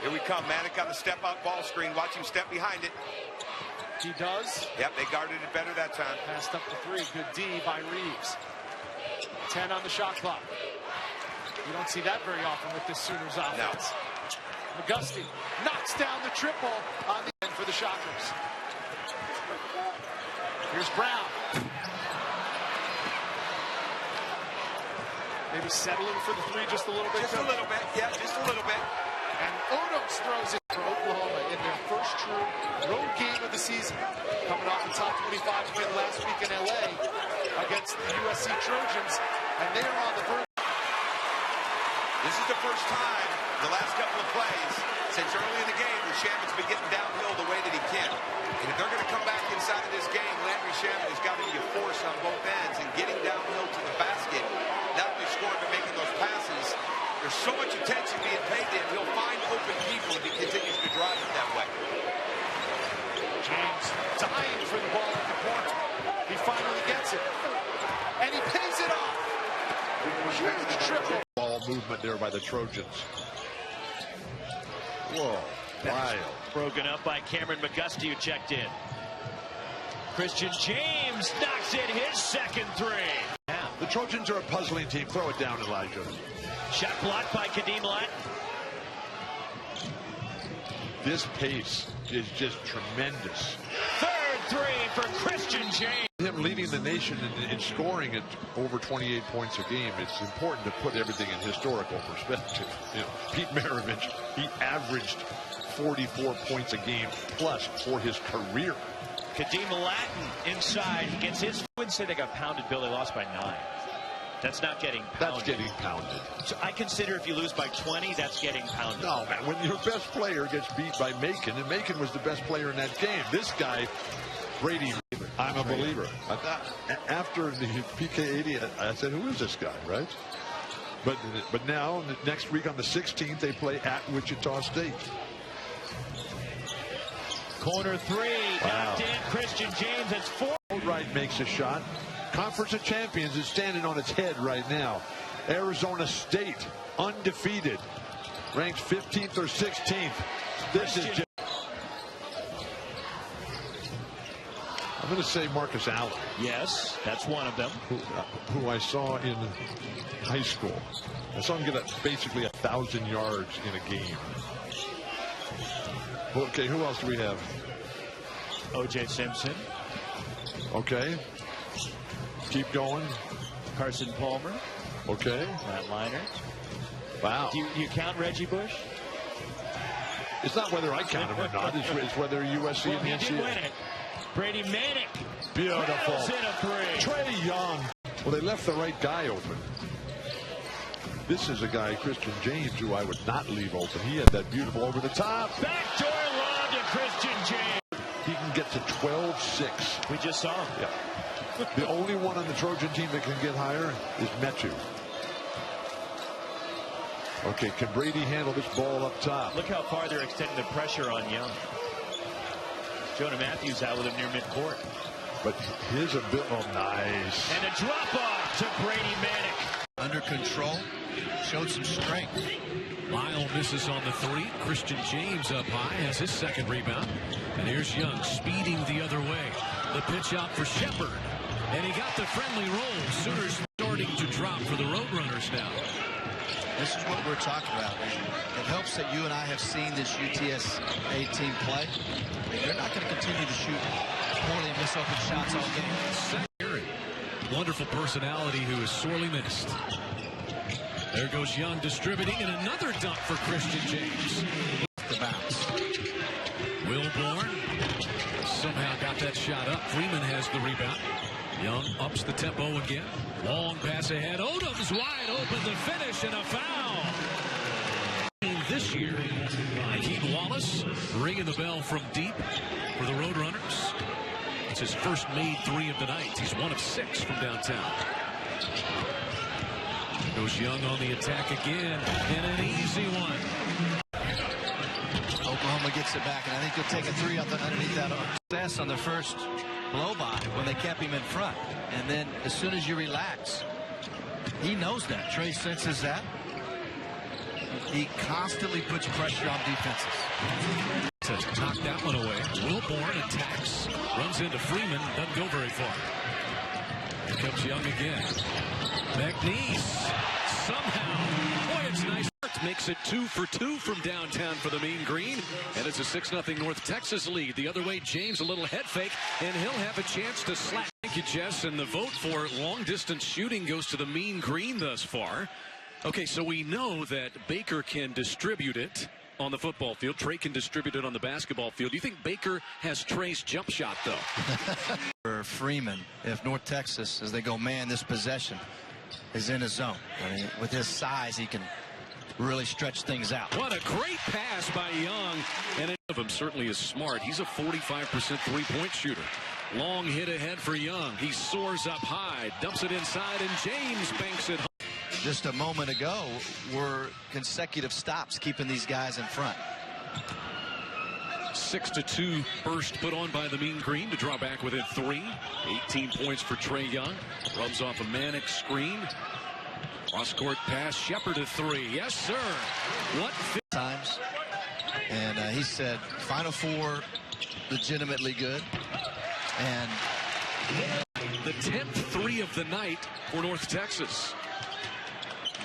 Here we come. Manick on the step-out ball screen. Watch him step behind it. He does. Yep, they guarded it better that time. Passed up to 3. Good D by Reeves. 10 on the shot clock. You don't see that very often with this Sooners offense. No. McGusty knocks down the triple on the end for the Shockers. Here's Brown. Maybe settling for the 3 just a little bit. Just a little bit. Yeah, just a little bit. And Odoms throws it for Oklahoma in their first true road game of the season. Coming off the top 25 win last week in LA against the USC Trojans. And they are on the verge. This is the first time the last couple of plays since early in the game where Shaman's been getting downhill the way that he can. And if they're going to come back inside of this game, Landry Shaman has got to be a force on both ends and getting downhill to the basket, not only scoring but making those passes. There's so much attention being paid to him. He'll find open people if he continues to drive it that way. James dying for the ball in the corner. He finally gets it. And he pays it off. Huge triple. Ball movement there by the Trojans. Whoa, wild. Broken up by Cameron McGusty, who checked in. Christian James knocks in his second 3. The Trojans are a puzzling team. Throw it down, Elijah. Shot blocked by Kadeem Latin. This pace is just tremendous. Third 3 for Christian James. Him leading the nation in scoring at over 28 points a game, it's important to put everything in historical perspective. You know, Pete Maravich, he averaged 44 points a game plus for his career. Kadeem Latin inside. He gets his. I wouldn't say they got pounded, Bill. They lost by 9. That's not getting pounded. That's getting pounded. So I consider if you lose by 20, that's getting pounded. No, man, when your best player gets beat by Macon, and Macon was the best player in that game, this guy, Brady, I'm a believer. I thought after the PK 80, I said, who is this guy, right? But now, next week on the 16th, they play at Wichita State. Corner three, knocked in. Christian James, that's 4. Right makes a shot. Conference of Champions is standing on its head right now. Arizona State, undefeated, ranks 15th or 16th. This is just... I'm going to say Marcus Allen. Yes, that's one of them. Who I saw in high school. I saw him get basically 1,000 yards in a game. Okay, who else do we have? O.J. Simpson. Okay. Keep going. Carson Palmer. Okay. Matt Liner. Wow. Do you count Reggie Bush? It's not whether I count him or not. It's whether USC well, and the NCAA. He did win it. Brady Manick. Beautiful. In a 3. Trae Young. Well, they left the right guy open. This is a guy, Christian James, who I would not leave open. He had that beautiful over the top. Backdoor lob to Christian James. He can get to 12-6. We just saw him. Yeah. The only one on the Trojan team that can get higher is Metu. Okay, can Brady handle this ball up top? Look how far they're extending the pressure on Young. Jonah Matthews out with him near midcourt. But his ability, oh, nice. And a drop off to Brady Manick. Under control, showed some strength. Lyle misses on the 3. Christian James up high has his second rebound. And here's Young speeding the other way. The pitch out for Shepard. And he got the friendly roll. Sooners starting to drop for the Roadrunners now. This is what we're talking about. It helps that you and I have seen this UTSA team play. They're not going to continue to shoot poorly and miss open shots all game. Wonderful personality who is sorely missed. There goes Young distributing, and another dunk for Christian James. The bounce. Wilborn somehow got that shot up. Freeman has the rebound. Young ups the tempo again. Long pass ahead. Odom's wide open. The finish and a foul. This year, Keaton Wallace ringing the bell from deep for the Roadrunners. It's his first made 3 of the night. He's 1 of 6 from downtown. Goes Young on the attack again, and an easy one. Oklahoma gets it back, and I think he'll take a 3 up underneath that success on the first blow by when they kept him in front. And then as soon as you relax, he knows that. Trae senses that. He constantly puts pressure on defenses. To knock that one away. Wilborn attacks, runs into Freeman, doesn't go very far. Here comes Young again. McNeese somehow. Boy, it's nice. Makes it 2 for 2 from downtown for the Mean Green. And it's a 6-0 North Texas lead. The other way, James, a little head fake, and he'll have a chance to slap. Thank you, Jess. And the vote for long-distance shooting goes to the Mean Green thus far. Okay, so we know that Baker can distribute it on the football field. Trae can distribute it on the basketball field. Do you think Baker has Trae's jump shot, though? For Freeman, if North Texas, as they go man, this possession is in his zone. I mean, with his size, he can really stretch things out. What a great pass by Young. And of him certainly is smart. He's a 45% three-point shooter. Long hit ahead for Young. He soars up high, dumps it inside, and James banks it home. Just a moment ago were consecutive stops keeping these guys in front. 6-2 burst put on by the Mean Green to draw back within 3. 18 points for Trae Young. Rubs off a Manick screen. Cross-court pass. Shepard to 3. Yes, sir. What times? And he said Final Four legitimately good. And the 10th 3 of the night for North Texas.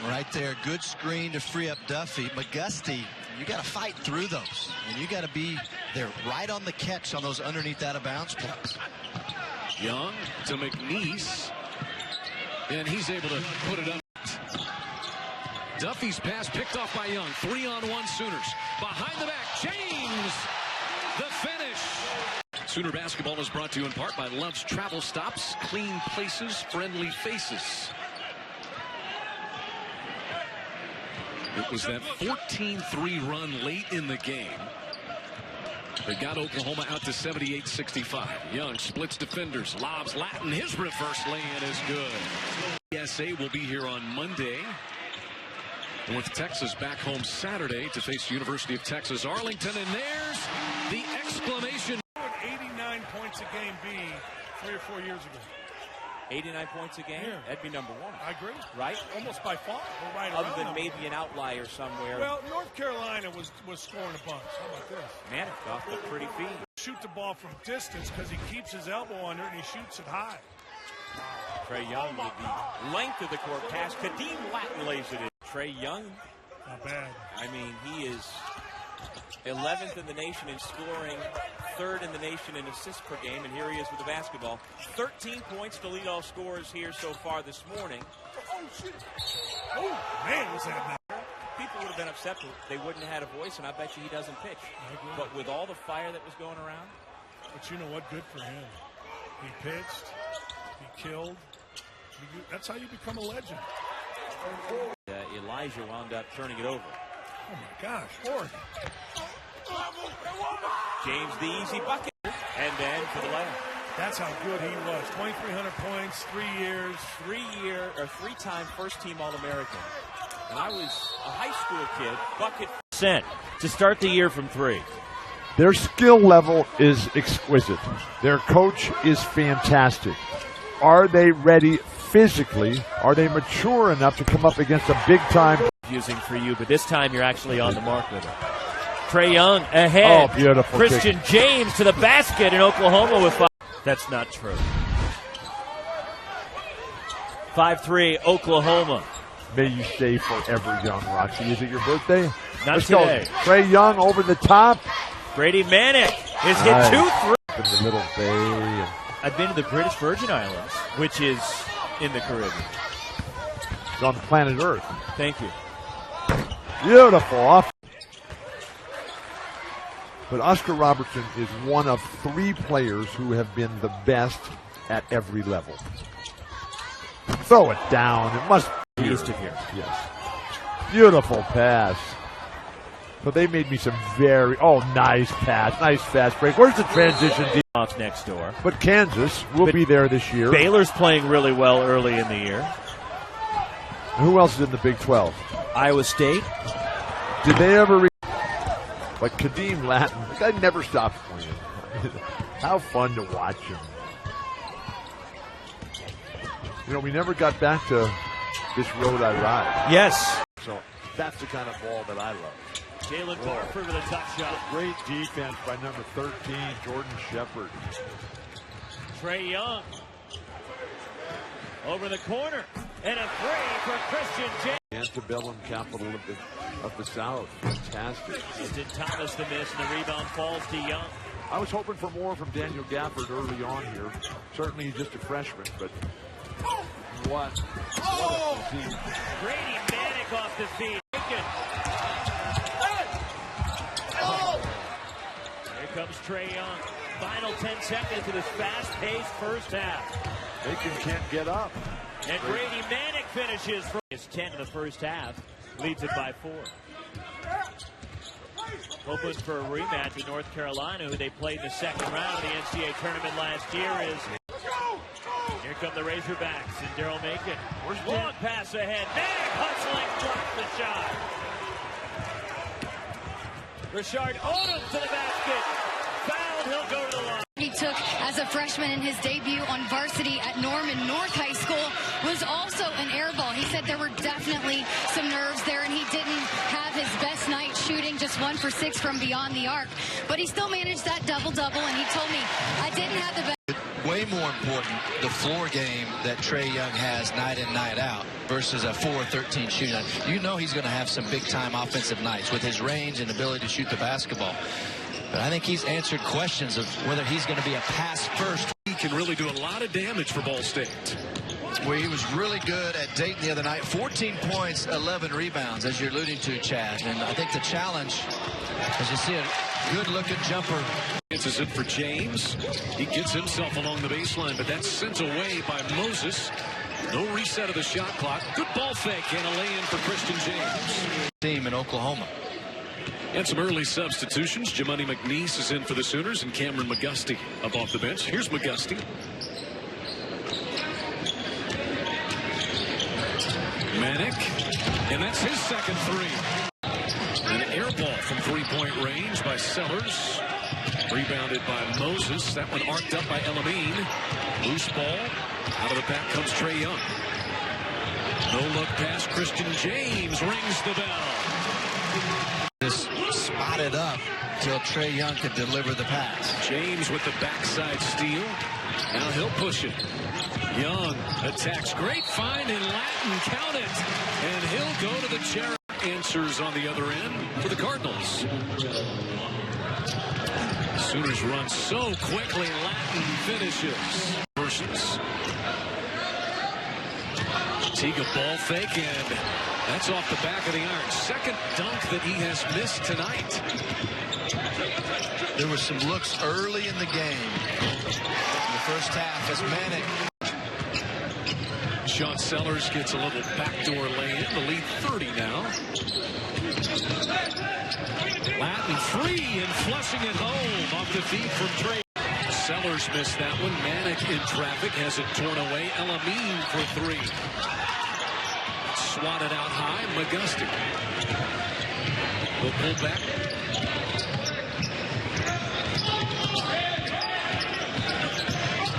Right there, good screen to free up Duffy. McGusty, you got to fight through those. And you got to be there right on the catch on those underneath out-of-bounds plays. Young to McNeese. And he's able to put it up. Duffy's pass picked off by Young. 3-on-1 Sooners. Behind the back, James. The finish. Sooner basketball is brought to you in part by Love's Travel Stops. Clean places, friendly faces. It was that 14-3 run late in the game that got Oklahoma out to 78-65. Young splits defenders, lobs Latin. His reverse lay-in is good. NCAA will be here on Monday, with Texas back home Saturday to face the University of Texas Arlington. And there's the exclamation. 89 points a game be 3 or 4 years ago? 89 points a game? Yeah. That'd be number one. I agree. Right? Almost by far. We're right Other around than them. maybe an outlier somewhere. Well, North Carolina was scoring a bunch. How about this? Manic off the pretty feet. Shoot the ball from distance because he keeps his elbow under it and he shoots it high. Trae Young with the length of the court pass. Kadeem Latin lays it in. Trae Young. Not bad. I mean, he is 11th in the nation in scoring, 3rd in the nation in assists per game, and here he is with the basketball. 13 points to lead all scorers here so far this morning. Oh, shit. Oh, man, was that now? People would have been upset that they wouldn't have had a voice, and I bet you he doesn't pitch. But with all the fire that was going around. But you know what? Good for him. He pitched. He killed. That's how you become a legend. Elijah wound up turning it over. Oh, my gosh. Oregon. James the easy bucket. And then for the layup. That's how good he was. 2,300 points, 3 years. 3-time first-team All-American. When I was a high school kid, bucket to start the year from 3. Their skill level is exquisite. Their coach is fantastic. Are they ready physically? Are they mature enough to come up against a big-time? Confusing for you, but this time you're actually on the mark with it. Trae Young ahead. Oh, beautiful Christian kick. James to the basket in Oklahoma with 5. That's not true. 5-3 Oklahoma. May you stay forever young, Roxy. Is it your birthday? Not Let's today. Go. Trae Young over the top. Brady Manick is hit 2-3. In the Middle Bay. I've been to the British Virgin Islands, which is in the Caribbean. It's on planet Earth. Thank you. Beautiful off. But Oscar Robertson is one of 3 players who have been the best at every level. Throw it down. It must be east of here. Yes. Beautiful pass. But they made me some nice pass. Nice fast break. Where's the transition? Off next door. But Kansas will be there this year. Baylor's playing really well early in the year. And who else is in the Big 12? Iowa State. Did they ever like Kadeem Latin? The guy never stops playing. How fun to watch him. You know, we never got back to this road I ride. Yes. So that's the kind of ball that I love. Jalen Parker with a tough shot. Great defense by number 13, Jordan Shepard. Trae Young over the corner, and a 3 for Christian James. Antebellum capital of the South. Fantastic. Did Thomas the miss, and the rebound falls to Young. I was hoping for more from Daniel Gafford early on here. Certainly he's just a freshman, but what a physique. Brady Manick off the feet. Here comes Trae Young. Final 10 seconds of this fast-paced first half. Aiken can't get up. And Brady Manick finishes. It's 10 in the first half. Leads it by 4. Hoping for a rematch with North Carolina, who they played in the second round of the NCAA tournament last year. Here come the Razorbacks and Daryl Macon. Long pass ahead. Manick hustling, blocks the shot. Rashard Odom to the basket. Fouled, he'll go to the line. He took as a freshman in his debut on varsity at Norman North High School was also an air ball. He said there were definitely some nerves there, and he didn't have his best night shooting, just 1 for 6 from beyond the arc. But he still managed that double-double, and he told me, I didn't have the best. Way more important, the floor game that Trae Young has night in, night out versus a 4-13 shooting. You know he's going to have some big-time offensive nights with his range and ability to shoot the basketball. But I think he's answered questions of whether he's going to be a pass first. He can really do a lot of damage for Ball State. Well, he was really good at Dayton the other night. 14 points, 11 rebounds, as you're alluding to, Chad. And I think the challenge, as you see, a good-looking jumper. This is it for James. He gets himself along the baseline, but that's sent away by Moses. No reset of the shot clock. Good ball fake and a lay-in for Christian James. Team in Oklahoma. And some early substitutions. Jimani McNeese is in for the Sooners and Cameron McGusty up off the bench. Here's McGusty. Manick. And that's his second three. An air ball from three-point range by Sellers. Rebounded by Moses. That one arced up by Elamine. Loose ball. Out of the back comes Trae Young. No look pass. Christian James rings the bell. Just spotted up till Trae Young could deliver the pass. James with the backside steal. Now he'll push it. Young attacks. Great find in Latin. Count it. And he'll go to the chair. Answers on the other end for the Cardinals. Sooners run so quickly. Latin finishes. Versus Tiga ball fake, and that's off the back of the iron. Second dunk that he has missed tonight. There were some looks early in the game. In the first half as Manick. Sean Sellers gets a little backdoor lay-in. The lead 30 now. Latin free and flushing it home off the feet from Trae. Sellers missed that one. Manick in traffic has it torn away. Elamine for three. Swatted out high. McGusty. Will pull back.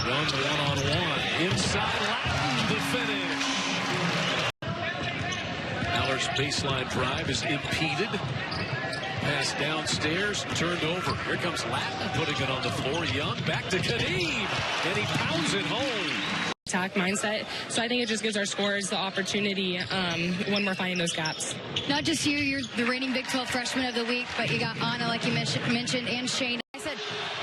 Young one-on-one. Inside Latin, the finish. Aller's baseline drive is impeded. Pass downstairs, turned over. Here comes Latin, putting it on the floor. Young back to Kadeem, and he pounds it home. Attack mindset. So I think it just gives our scorers the opportunity when we're finding those gaps. Not just you, you're the reigning Big 12 freshman of the week, but you got Anna, like you mentioned, and Shane. I said,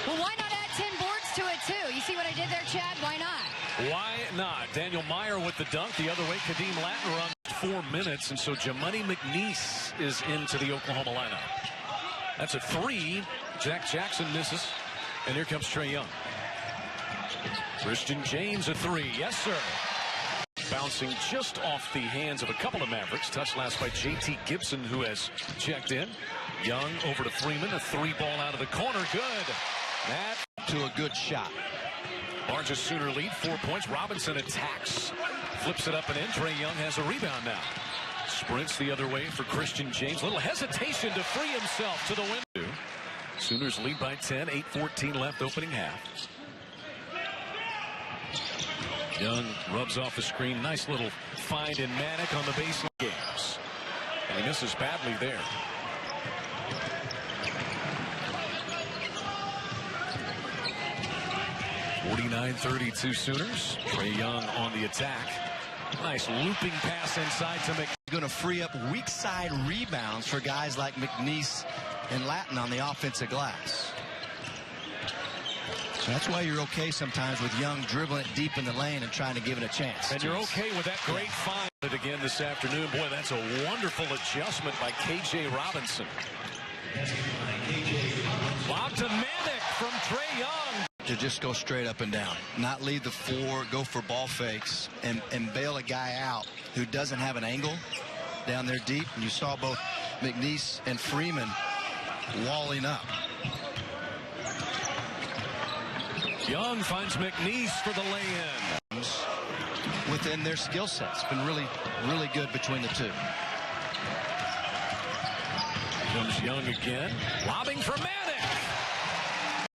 well, why not add 10 boards to it, too? You see what I did there, Chad? Why not? Why not? Daniel Meyer with the dunk. The other way, Kadeem Latin runs 4 minutes, and so Jimani McNeese is into the Oklahoma lineup. That's a three. Jack Jackson misses, and here comes Trae Young. Christian James a three. Yes, sir. Bouncing just off the hands of a couple of Mavericks. Touched last by J.T. Gibson, who has checked in. Young over to Freeman. A three ball out of the corner. Good. That to a good shot. Largest Sooner lead, 4 points. Robinson attacks. Flips it up and in. Trae Young has a rebound now. Sprints the other way for Christian James. Little hesitation to free himself to the window. Sooners lead by 10. 8:14 left opening half. Young rubs off the screen. Nice little find in Manick on the baseline games. And he misses badly there. (49-32) Sooners. Trae Young on the attack. Nice looping pass inside to McNeese. Going to free up weak side rebounds for guys like McNeese and Latin on the offensive glass. So that's why you're okay sometimes with Young dribbling it deep in the lane and trying to give it a chance. And you're okay with that great find again this afternoon. Boy, that's a wonderful adjustment by K.J. Robinson. Lob to Manick from Trae Young. To just go straight up and down, not lead the four, go for ball fakes, and bail a guy out who doesn't have an angle down there deep. And you saw both McNeese and Freeman walling up. Young finds McNeese for the lay-in. Within their skill sets, been really, really good between the two. Comes Young again, lobbing for Manick.